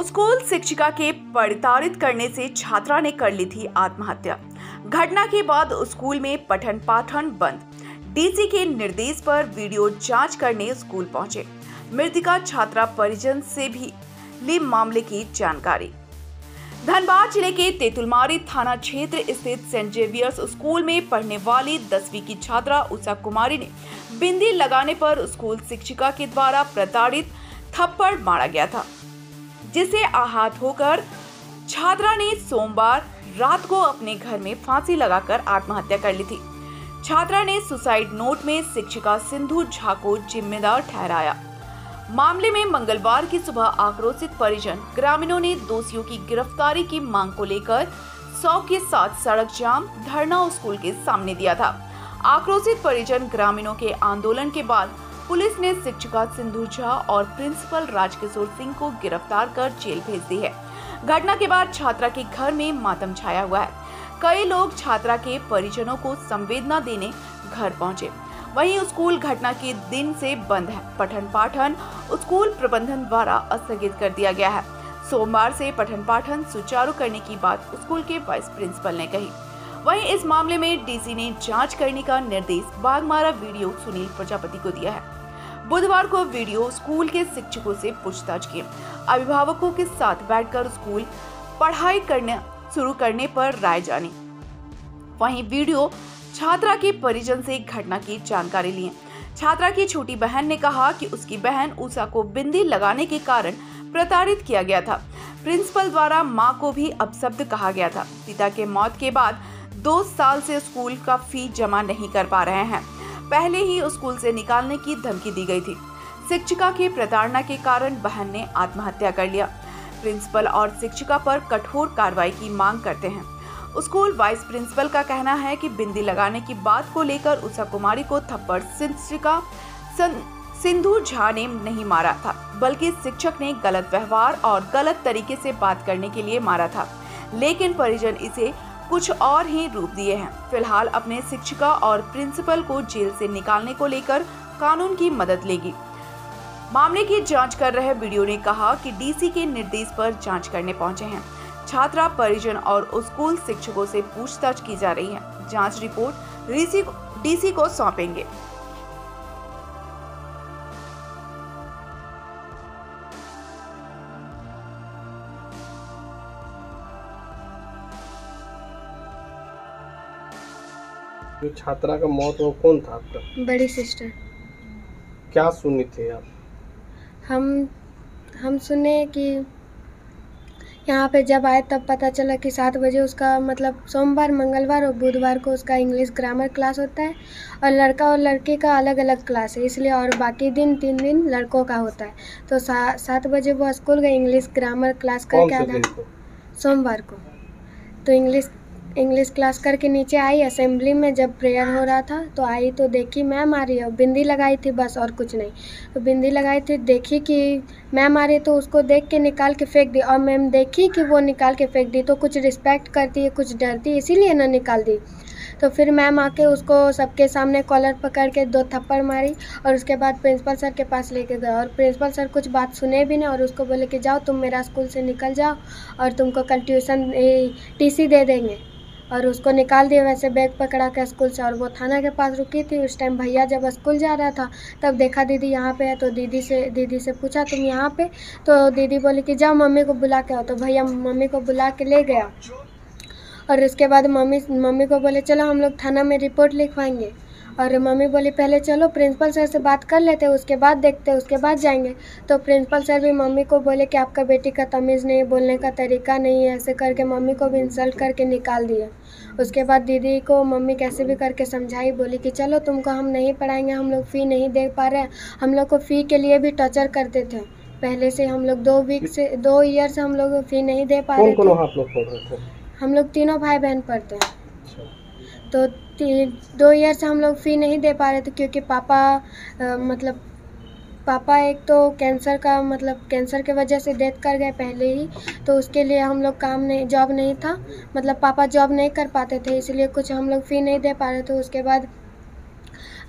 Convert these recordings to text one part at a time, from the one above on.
School शिक्षिका के प्रताड़ित करने से छात्रा ने कर ली थी आत्महत्या। घटना के बाद स्कूल में पठन पाठन बंद। डीसी के निर्देश पर वीडियो जांच करने स्कूल पहुंचे। मृतका छात्रा परिजन से भी ली मामले की जानकारी। धनबाद जिले के तेतुलमारी थाना क्षेत्र स्थित सेंट जेवियर्स स्कूल में पढ़ने वाली 10वीं की छात्रा उषा कुमारी ने बिंदी लगाने पर स्कूल शिक्षिका के द्वारा प्रताड़ित थप्पड़ मारा गया था, जिसे आहत होकर छात्रा ने सोमवार रात को अपने घर में फांसी लगाकर आत्महत्या कर ली थी। छात्रा ने सुसाइड नोट में शिक्षिका सिंधु झा को जिम्मेदार ठहराया। मामले में मंगलवार की सुबह आक्रोशित परिजन ग्रामीणों ने दोषियों की गिरफ्तारी की मांग को लेकर 100 के साथ सड़क जाम धरना स्कूल के सामने दिया था। आक्रोशित परिजन ग्रामीणों के आंदोलन के बाद पुलिस ने शिक्षिका सिंधु झा और प्रिंसिपल राजकिशोर सिंह को गिरफ्तार कर जेल भेज दी है। घटना के बाद छात्रा के घर में मातम छाया हुआ है। कई लोग छात्रा के परिजनों को संवेदना देने घर पहुंचे। वहीं स्कूल घटना के दिन से बंद है। पठन पाठन स्कूल प्रबंधन द्वारा स्थगित कर दिया गया है। सोमवार से पठन पाठन सुचारू करने की बात स्कूल के वाइस प्रिंसिपल ने कही। वहीं इस मामले में डीसी ने जांच करने का निर्देश बाघमारा वीडियो सुनील प्रजापति को दिया है। बुधवार को वीडियो स्कूल के शिक्षकों से पूछताछ की। अभिभावकों के साथ बैठकर स्कूल पढ़ाई करने शुरू करने पर राय जानी। वहीं वीडियो छात्रा के परिजन से घटना की जानकारी ली। छात्रा की छोटी बहन ने कहा कि उसकी बहन उषा को बिंदी लगाने के कारण प्रताड़ित किया गया था। प्रिंसिपल द्वारा मां को भी अपशब्द कहा गया था। पिता के मौत के बाद 2 साल से स्कूल का फी जमा नहीं कर पा रहे हैं। पहले ही स्कूल से निकालने की धमकी दी गई थी। शिक्षिका की प्रताड़ना के कारण बहन ने आत्महत्या कर लिया। प्रिंसिपल और शिक्षिका पर कठोर कार्रवाई की मांग करते हैं। स्कूल वाइस प्रिंसिपल का कहना है कि बिंदी लगाने की बात को लेकर उषा कुमारी को थप्पड़ शिक्षिका सिंधु झा ने नहीं मारा था, बल्कि शिक्षक ने गलत व्यवहार और गलत तरीके से बात करने के लिए मारा था। लेकिन परिजन इसे कुछ और ही रूप दिए हैं। फिलहाल अपने शिक्षिका और प्रिंसिपल को जेल से निकालने को लेकर कानून की मदद लेगी। मामले की जांच कर रहे वीडियो ने कहा कि डीसी के निर्देश पर जांच करने पहुंचे हैं। छात्रा परिजन और स्कूल शिक्षकों से पूछताछ की जा रही है। जांच रिपोर्ट डीसी को सौंपेंगे। जो छात्रा का मौत वो कौन था आपका? बड़ी सिस्टर। क्या सुनी थी आप? हम सुने कि यहाँ पे जब आए तब पता चला कि 7 बजे उसका मतलब सोमवार, मंगलवार और बुधवार को उसका इंग्लिश ग्रामर क्लास होता है और लड़का और लड़की का अलग अलग क्लास है, इसलिए और बाकी दिन 3 दिन लड़कों का होता है। तो 7 बजे वो स्कूल गए इंग्लिश ग्रामर क्लास करके आ गए सोमवार को। तो इंग्लिश क्लास करके नीचे आई। असेंबली में जब प्रेयर हो रहा था तो आई तो देखी मैम आ रही है। बिंदी लगाई थी बस और कुछ नहीं। तो बिंदी लगाई थी, देखी कि मैम आ रही है तो उसको देख के निकाल के फेंक दी। और मैम देखी कि वो निकाल के फेंक दी तो कुछ रिस्पेक्ट करती है, कुछ डरती है, इसीलिए ना निकाल दी। तो फिर मैम आके उसको सबके सामने कॉलर पकड़ के 2 थप्पड़ मारी और उसके बाद प्रिंसिपल सर के पास लेके गए। और प्रिंसिपल सर कुछ बात सुने भी नहीं और उसको बोले कि जाओ तुम मेरा स्कूल से निकल जाओ और तुमको कल ट्यूशन टीसी दे देंगे। और उसको निकाल दिया वैसे बैग पकड़ा के स्कूल से। और वो थाना के पास रुकी थी। उस टाइम भैया जब स्कूल जा रहा था तब देखा दीदी यहाँ पे है तो दीदी से पूछा तुम यहाँ पे? तो दीदी बोली कि जाओ मम्मी को बुला के आओ। तो भैया मम्मी को बुला के ले गया और उसके बाद मम्मी को बोले चलो हम लोग थाना में रिपोर्ट लिखवाएंगे। और मम्मी बोली पहले चलो प्रिंसिपल सर से बात कर लेते, उसके बाद देखते, उसके बाद जाएंगे। तो प्रिंसिपल सर भी मम्मी को बोले कि आपका बेटी का तमीज़ नहीं, बोलने का तरीका नहीं है, ऐसे करके मम्मी को भी इंसल्ट करके निकाल दिया। उसके बाद दीदी को मम्मी कैसे भी करके समझाई, बोली कि चलो तुमको हम नहीं पढ़ाएंगे, हम लोग फ़ी नहीं दे पा रहे हैं। हम लोग को फ़ी के लिए भी टॉर्चर करते थे पहले से। हम लोग 2 ईयर से हम लोग फ़ी नहीं दे पा रहे थे। कौन आप लोग पढ़ रहे थे? हम लोग तीनों भाई बहन पढ़ते हैं। तो 2 ईयर से हम लोग फ़ी नहीं दे पा रहे थे क्योंकि पापा एक तो कैंसर के वजह से डेथ कर गए पहले ही। तो उसके लिए हम लोग जॉब नहीं था, मतलब पापा जॉब नहीं कर पाते थे, इसलिए कुछ हम लोग फ़ी नहीं दे पा रहे थे। उसके बाद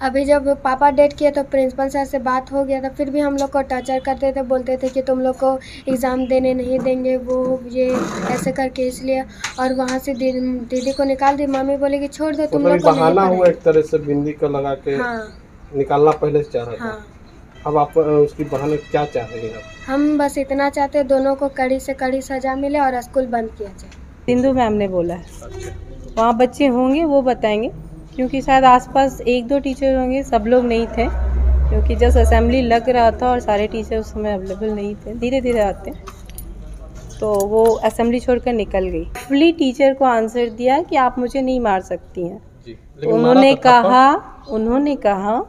अभी जब पापा डेट किए तो प्रिंसिपल सर से बात हो गया था, फिर भी हम लोग को टॉर्चर करते थे, बोलते थे कि तुम लोग को एग्ज़ाम देने नहीं देंगे, वो ये ऐसे करके, इसलिए। और वहाँ से दीदी को निकाल दी। मम्मी बोली कि छोड़ दो, तुम लोग को नहीं बहाना हुआ पढ़ाएंगे। एक तरह से बिंदी को लगा के हाँ निकालना पहले से चाह रहा था। हाँ, अब आप उसकी बहाने क्या चाह रहे हैं आप? हम बस इतना चाहते हैं दोनों को कड़ी से कड़ी सज़ा मिले और स्कूल बंद किया जाए। सिंधु मैम ने बोला है, अच्छा, वहाँ बच्चे होंगे वो बताएंगे, क्योंकि शायद आसपास 1-2 टीचर होंगे, सब लोग नहीं थे, क्योंकि जस्ट असेंबली लग रहा था और सारे टीचर उस समय अवेलेबल नहीं थे, धीरे धीरे आते हैं। तो वो असेंबली छोड़कर निकल गई। फुली टीचर को आंसर दिया कि आप मुझे नहीं मार सकती हैं। जी। तो उन्होंने कहा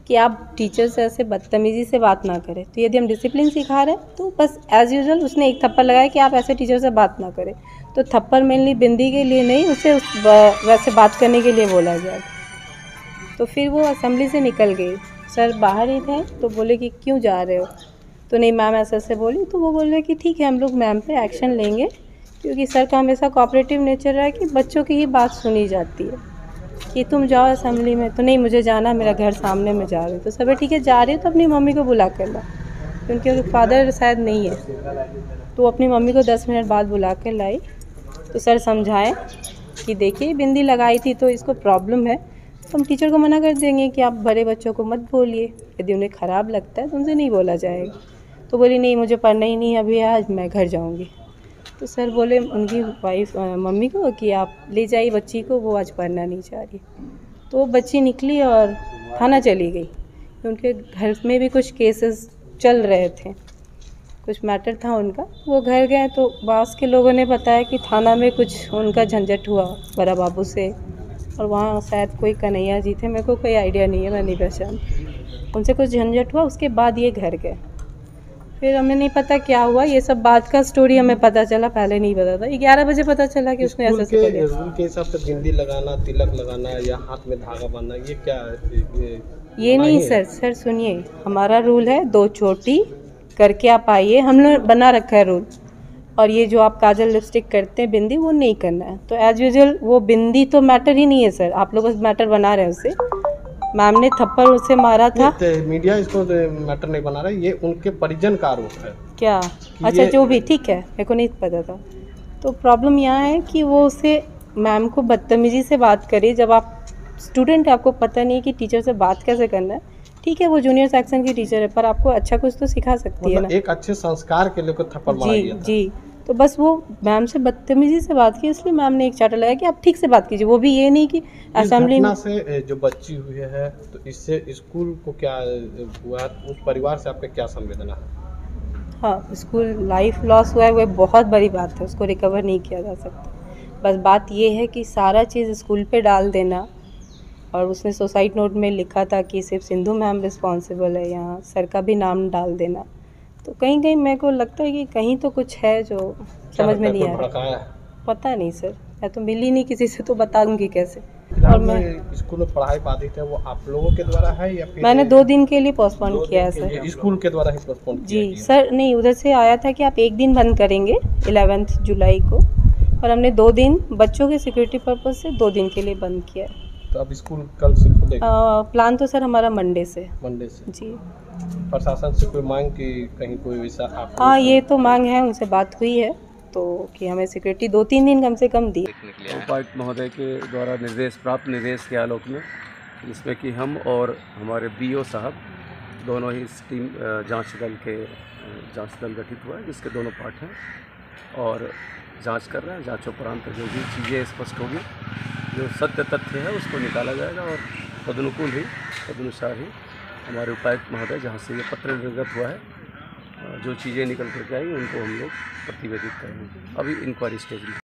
कि आप टीचर से ऐसे बदतमीज़ी से बात ना करें। तो यदि हम डिसिप्लिन सिखा रहे हैं तो बस एज़ यूजुअल उसने एक थप्पड़ लगाया कि आप ऐसे टीचर से बात ना करें। तो थप्पड़ मेनली बिंदी के लिए नहीं, उसे वैसे बात करने के लिए बोला गया। तो फिर वो असेंबली से निकल गई। सर बाहर ही थे तो बोले कि क्यों जा रहे हो? तो नहीं मैम ऐसे बोली। तो वो बोल रहे कि ठीक है हम लोग मैम पे एक्शन लेंगे, क्योंकि सर का हमेशा कोऑपरेटिव नेचर है कि बच्चों की ही बात सुनी जाती है कि तुम जाओ असेंबली में। तो नहीं मुझे जाना, मेरा घर सामने में जा रही हूँ। तो सब ठीक है जा रही हो तो अपनी मम्मी को बुला कर ला, क्योंकि उनके फादर शायद नहीं है। तो अपनी मम्मी को 10 मिनट बाद बुला कर लाई। तो सर समझाएं कि देखिए बिंदी लगाई थी तो इसको प्रॉब्लम है, तो हम टीचर को मना कर देंगे कि आप बड़े बच्चों को मत बोलिए, यदि उन्हें ख़राब लगता है तो उनसे नहीं बोला जाएगा। तो बोली नहीं मुझे पढ़ना ही नहीं अभी, आज मैं घर जाऊँगी। तो सर बोले उनकी वाइफ मम्मी को कि आप ले जाइए बच्ची को, वो आज पढ़ना नहीं चाह रही। तो वो बच्ची निकली और थाना चली गई। उनके घर में भी कुछ केसेस चल रहे थे, कुछ मैटर था उनका। वो घर गए तो बास के लोगों ने बताया कि थाना में कुछ उनका झंझट हुआ बड़ा बाबू से, और वहाँ शायद कोई कन्हैया जी थे, मेरे को कोई आइडिया नहीं है, मैं नहीं पहचान। उनसे कुछ झंझट हुआ, उसके बाद ये घर गए। फिर हमें नहीं पता क्या हुआ, ये सब बात का स्टोरी हमें पता चला, पहले नहीं पता था। 11 बजे पता चला कि उसने ऐसा कर दिया। स्कूल के हिसाब से बिंदी लगाना, तिलक लगाना या हाथ में धागा बांधना, ये क्या है? ये नहीं सर सुनिए, हमारा रूल है 2 चोटी करके आप आइए, हम लोग बना रखा है रूल। और ये जो आप काजल लिपस्टिक करते हैं बिंदी, वो नहीं करना है। तो एज यूजुअल वो बिंदी तो मैटर ही नहीं है सर, आप लोग बस मैटर बना रहे हैं उसे। मैम ने थप्पड़ उसे मारा था। मीडिया इसको मैटर नहीं बना रहा है, ये उनके परिजन का आरोप है क्या? अच्छा जो भी ठीक है, मेरे को नहीं पता था। तो प्रॉब्लम यहाँ है कि वो उसे मैम को बदतमीज़ी से बात करे। जब आप स्टूडेंट है, आपको पता नहीं है कि टीचर से बात कैसे करना है। ठीक है वो जूनियर सेक्शन की टीचर है, पर आपको अच्छा कुछ तो सिखा सकती है ना। एक अच्छे संस्कार के लिए थप्पड़ मारा गया था। जी। तो बस वो मैम से बदतमीजी से बात की, इसलिए मैम ने एक चार्टर लगाया कि आप ठीक से बात कीजिए। वो भी ये नहीं कि असेंबली में से जो बच्ची हुई है, तो इससे स्कूल को क्या हुआ, उस परिवार से आपका क्या संवेदना है? हाँ, स्कूल लाइफ लॉस हुआ है, वो बहुत बड़ी बात है, उसको रिकवर नहीं किया जा सकता। बस बात ये है कि सारा चीज़ स्कूल पे डाल देना, और उसने सुसाइड नोट में लिखा था कि सिर्फ सिंधु मैम रिस्पॉन्सिबल है, यहाँ सर का भी नाम डाल देना। तो कहीं कहीं मेरे को लगता है कि कहीं तो कुछ है जो समझ में नहीं आ रहा। पता नहीं सर, मैं तो मिली नहीं किसी से, तो बताऊंगी कैसे। और मैं स्कूल में पढ़ाई बाधित है, वो आप लोगों के द्वारा है या फिर मैंने 2 दिन के लिए पोस्टपोन किया है सर। स्कूल के द्वारा ही पोस्टपोन किया? जी सर, नहीं उधर से आया था कि आप 1 दिन बंद करेंगे 11 जुलाई को, और हमने 2 दिन बच्चों के सिक्योरिटी पर्पज से 2 दिन के लिए बंद किया है। तो अब स्कूल कल से खुलेगा? प्लान तो सर हमारा मंडे से जी। प्रशासन से कोई मांग की कहीं कोई वैसा? हाँ ये तो मांग है, उनसे बात हुई है तो कि हमें सिक्योरिटी 2-3 दिन कम से कम दी। उपायुक्त महोदय के द्वारा प्राप्त निर्देश के आलोक में, जिसमें कि हम और हमारे BO साहब दोनों ही इस टीम जांच दल गठित हुआ है, जिसके दोनों पार्ट हैं और जांच कर रहे हैं। जांचोपरांत जो भी चीज़ें स्पष्ट होगी, जो सत्य तथ्य है उसको निकाला जाएगा, और तदनुसार ही हमारे उपायुक्त महोदय जहाँ से ये पत्र निर्गत हुआ है, जो चीज़ें निकल करके आई उनको हम लोग प्रतिवेदित करेंगे। अभी इंक्वायरी स्टेज में।